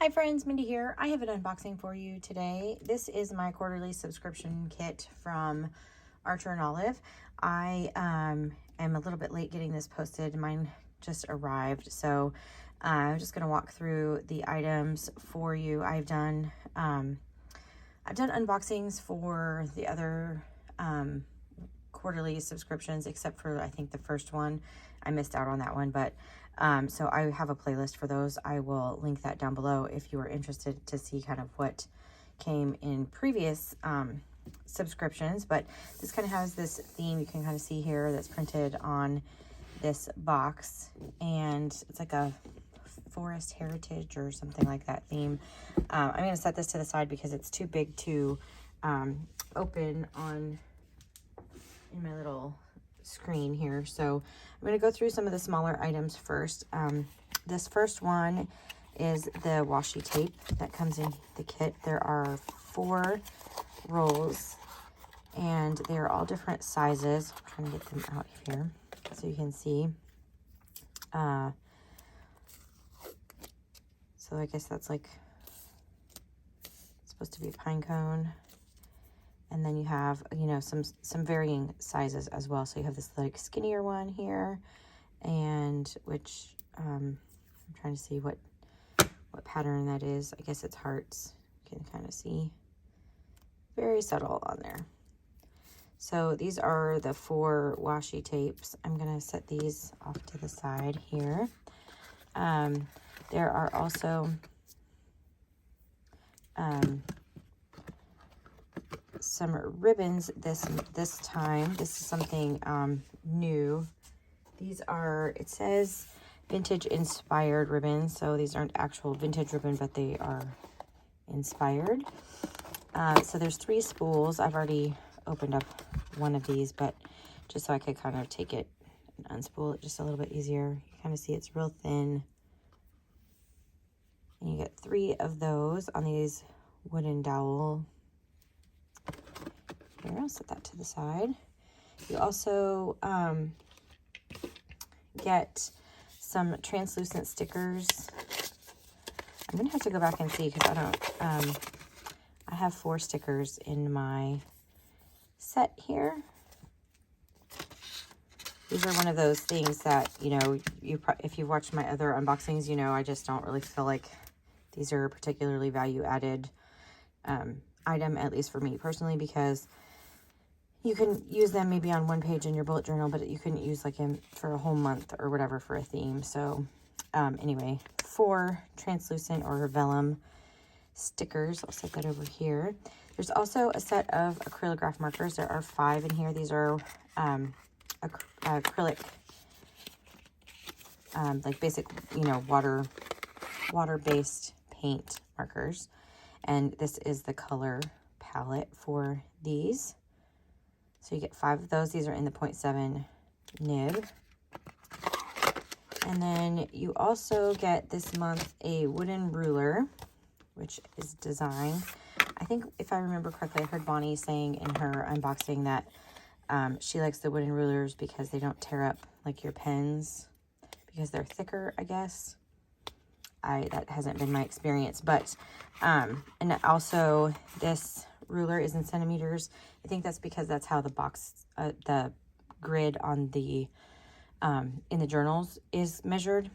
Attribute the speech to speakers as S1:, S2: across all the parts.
S1: Hi friends, Mindy here. I have an unboxing for you today. This is my quarterly subscription kit from Archer and Olive. I am a little bit late getting this posted. Mine just arrived, so I'm just going to walk through the items for you. I've done unboxings for the other quarterly subscriptions, except for I think the first one. I missed out on that one, but so I have a playlist for those. I will link that down below if you are interested to see kind of what came in previous subscriptions. But this kind of has this theme you can kind of see here that's printed on this box, and it's like a forest heritage or something like that theme. I'm going to set this to the side because it's too big to open on in my little screen here. So I'm going to go through some of the smaller items first. This first one is the washi tape that comes in the kit. There are 4 rolls and they're all different sizes. I'm trying to get them out here so you can see. So I guess that's like supposed to be a pine cone. And then you have, you know, some varying sizes as well. So you have this like skinnier one here, and which I'm trying to see what pattern that is. I guess it's hearts. You can kind of see. Very subtle on there. So these are the 4 washi tapes. I'm going to set these off to the side here. There are also some ribbons this time. This is something new. These are, it says vintage inspired ribbons, so these aren't actual vintage ribbon, but they are inspired. So there's 3 spools. I've already opened up one of these, but just so I could kind of take it and unspool it just a little bit easier. You kind of see it's real thin, and you get 3 of those on these wooden dowel. Here, I'll set that to the side. You also get some translucent stickers. I'm gonna have to go back and see because I don't, I have 4 stickers in my set here. These are one of those things that, you know, if you've watched my other unboxings, you know, I just don't really feel like these are a particularly value-added item, at least for me personally, because you can use them maybe on one page in your bullet journal, but you couldn't use like them for a whole month or whatever for a theme. So anyway, 4 translucent or vellum stickers. I'll set that over here. There's also a set of acrylograph markers. There are 5 in here. These are acrylic, like basic, you know, water-based paint markers. And this is the color palette for these. So you get 5 of those. These are in the 0.7 nib. And then you also get this month a wooden ruler, which is designed. I think if I remember correctly, I heard Bonnie saying in her unboxing that she likes the wooden rulers because they don't tear up like your pens because they're thicker, I guess. That hasn't been my experience, but and also this ruler is in centimeters. I think that's because that's how the box, the grid on the in the journals is measured,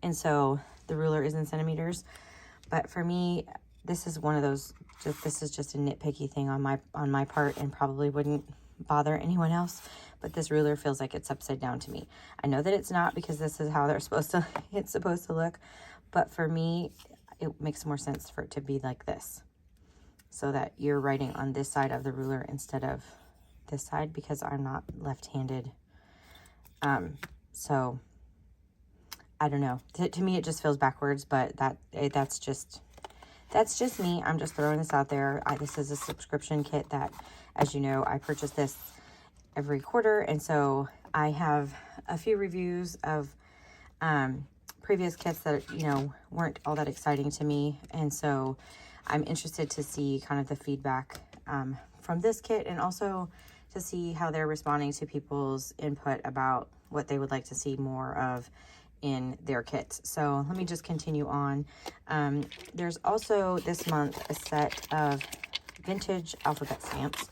S1: and so the ruler is in centimeters. But for me, this is one of those. This is just a nitpicky thing on my part, and probably wouldn't bother anyone else. But this ruler feels like it's upside down to me. I know that it's not because this is how it's supposed to look, but for me, it makes more sense for it to be like this, so that you're writing on this side of the ruler instead of this side, because I'm not left-handed. So I don't know. To me, it just feels backwards, but that's just me. I'm just throwing this out there. This is a subscription kit that, as you know, I purchase this every quarter, and so I have a few reviews of previous kits that, you know, weren't all that exciting to me, and so I'm interested to see kind of the feedback from this kit, and also to see how they're responding to people's input about what they would like to see more of in their kits. So let me just continue on. There's also this month a set of vintage alphabet stamps.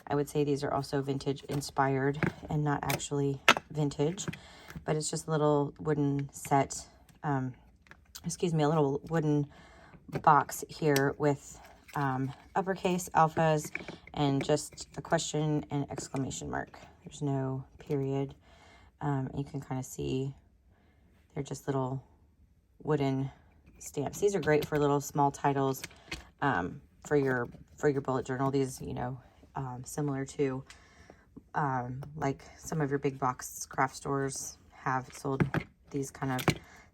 S1: I would say these are also vintage inspired and not actually vintage, but it's just a little wooden set, excuse me, a little wooden box here with uppercase alphas and just a question and exclamation mark. There's no period. You can kind of see they're just little wooden stamps. These are great for little small titles for your bullet journal. These, you know, similar to like some of your big box craft stores have sold these kind of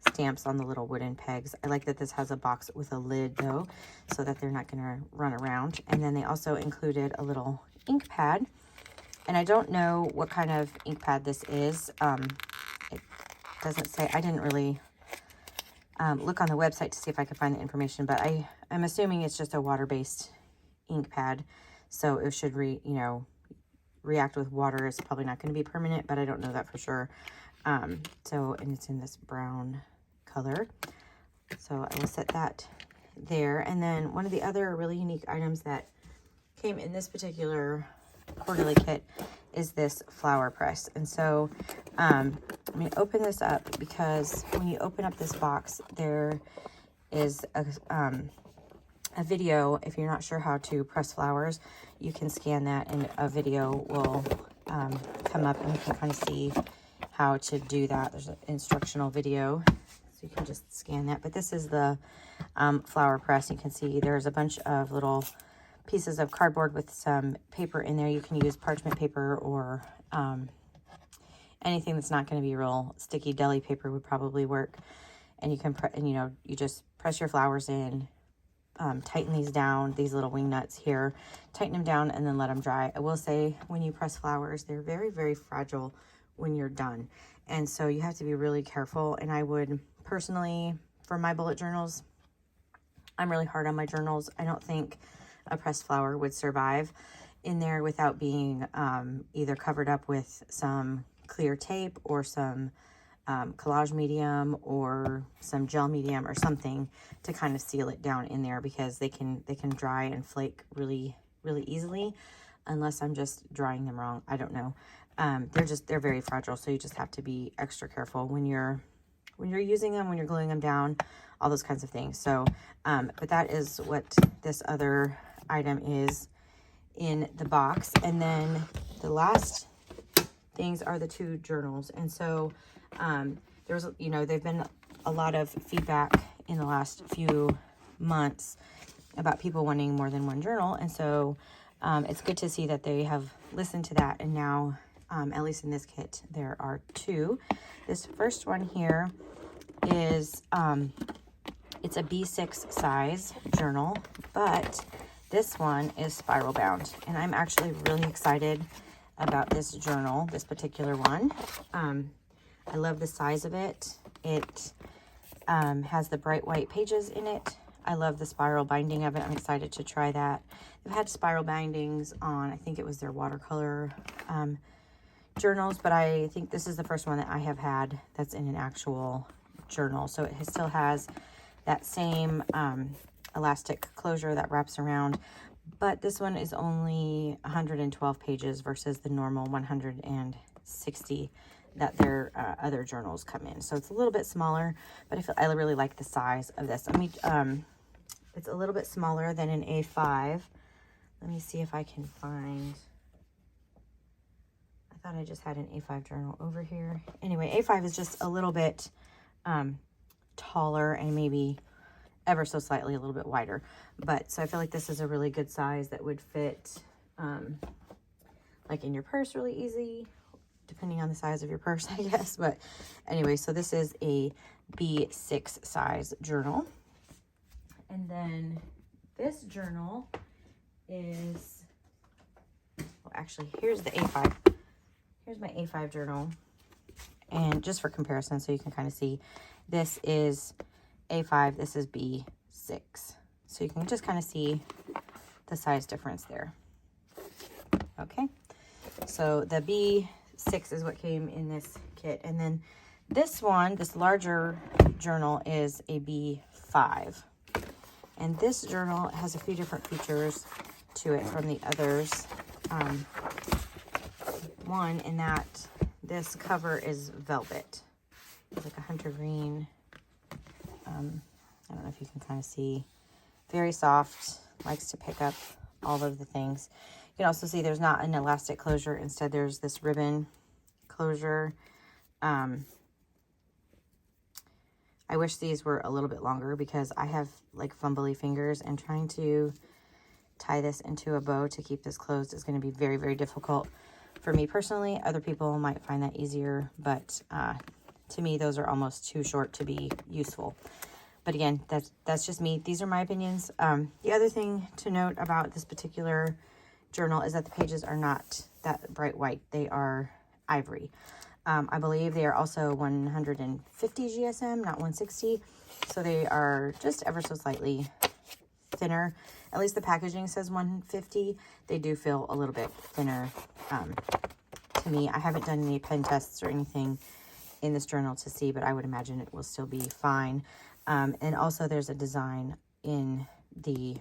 S1: stamps on the little wooden pegs. I like that this has a box with a lid though, so that they're not going to run around. And then they also included a little ink pad. And I don't know what kind of ink pad this is. It doesn't say. I didn't really look on the website to see if I could find the information, but I'm assuming it's just a water-based ink pad. So it should react with water. It's probably not going to be permanent, but I don't know that for sure. And it's in this brown color. So I will set that there. And then one of the other really unique items that came in this particular quarterly kit is this flower press. And so I'm going to open this up because when you open up this box, there is a video. If you're not sure how to press flowers, you can scan that and a video will come up and you can kind of see how to do that. There's an instructional video, so you can just scan that. But this is the flower press. You can see there's a bunch of little pieces of cardboard with some paper in there. You can use parchment paper or anything that's not going to be real sticky. Deli paper would probably work. And you can, you just press your flowers in, tighten these down, these little wing nuts here, tighten them down and then let them dry. I will say when you press flowers, they're very, very fragile when you're done. And so you have to be really careful. And I would personally, for my bullet journals, I'm really hard on my journals. I don't think a pressed flower would survive in there without being either covered up with some clear tape or some collage medium or some gel medium or something to kind of seal it down in there, because they can dry and flake really, really easily unless I'm just drying them wrong. I don't know. They're very fragile, so you just have to be extra careful when you're using them, when you're gluing them down, all those kinds of things. So, but that is what this other item is in the box. And then the last things are the two journals. And so, there's, they've been a lot of feedback in the last few months about people wanting more than one journal. And so, it's good to see that they have listened to that. And now, at least in this kit, there are two. This first one here is, it's a B6 size journal, but this one is spiral bound. And I'm actually really excited about this journal, this particular one. I love the size of it. It has the bright white pages in it. I love the spiral binding of it. I'm excited to try that. They've had spiral bindings on, I think it was their watercolor journals, but I think this is the first one that I have had that's in an actual journal. So it still has that same elastic closure that wraps around, but this one is only 112 pages versus the normal 160 that their other journals come in. So it's a little bit smaller, but I really like the size of this. I mean, it's a little bit smaller than an A5. Let me see if I can find, I thought I just had an A5 journal over here. Anyway, A5 is just a little bit taller and maybe ever so slightly a little bit wider. But so I feel like this is a really good size that would fit like in your purse really easy, depending on the size of your purse, I guess. But anyway, so this is a B6 size journal. And then this journal is, well, actually, here's the A5. Here's my A5 journal. And just for comparison, so you can kind of see, this is A5, this is B6. So you can just kind of see the size difference there. Okay, so the B6 is what came in this kit. And then This one, this larger journal, is a B5. And this journal has a few different features to it from the others. One, in that this cover is velvet. It's like a hunter green. I don't know if you can kind of see. Very soft, likes to pick up all of the things. You can also see there's not an elastic closure. Instead, there's this ribbon closure. I wish these were a little bit longer because I have like fumbly fingers, and trying to tie this into a bow to keep this closed is going to be very, very difficult for me personally. Other people might find that easier, but to me, those are almost too short to be useful. But again, that's just me. These are my opinions. The other thing to note about this particular journal is that the pages are not that bright white. They are ivory. I believe they are also 150 GSM, not 160. So they are just ever so slightly thinner. At least the packaging says 150. They do feel a little bit thinner to me. I haven't done any pen tests or anything in this journal to see, but I would imagine it will still be fine. And also there's a design in the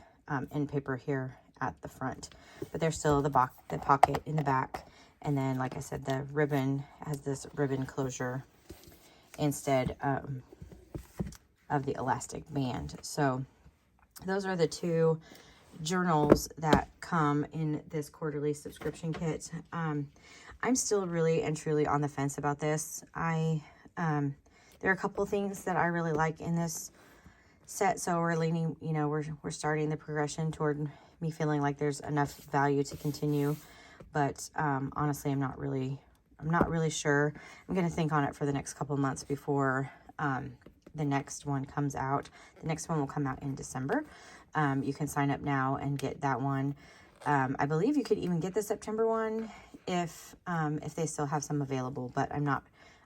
S1: end paper here at the front, but there's still the pocket in the back. And then, like I said, the ribbon has this ribbon closure instead of the elastic band. So those are the two journals that come in this quarterly subscription kit. I'm still really and truly on the fence about this. There are a couple things that I really like in this set. So we're leaning, you know, we're starting the progression toward me feeling like there's enough value to continue. But honestly, I'm not really sure. I'm going to think on it for the next couple months before the next one comes out. The next one will come out in December. You can sign up now and get that one. I believe you could even get the September one if they still have some available, but I'm not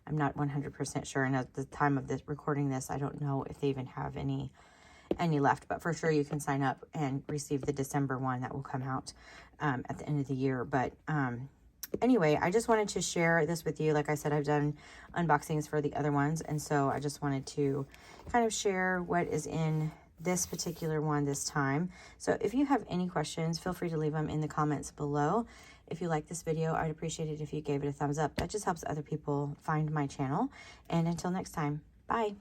S1: 100% sure. And at the time of this recording this, I don't know if they even have any left, but for sure you can sign up and receive the December one that will come out at the end of the year. But anyway, I just wanted to share this with you. Like I said, I've done unboxings for the other ones, and so I just wanted to kind of share what is in this particular one this time. So if you have any questions, feel free to leave them in the comments below. If you like this video, I'd appreciate it if you gave it a thumbs up. That just helps other people find my channel. And until next time, bye.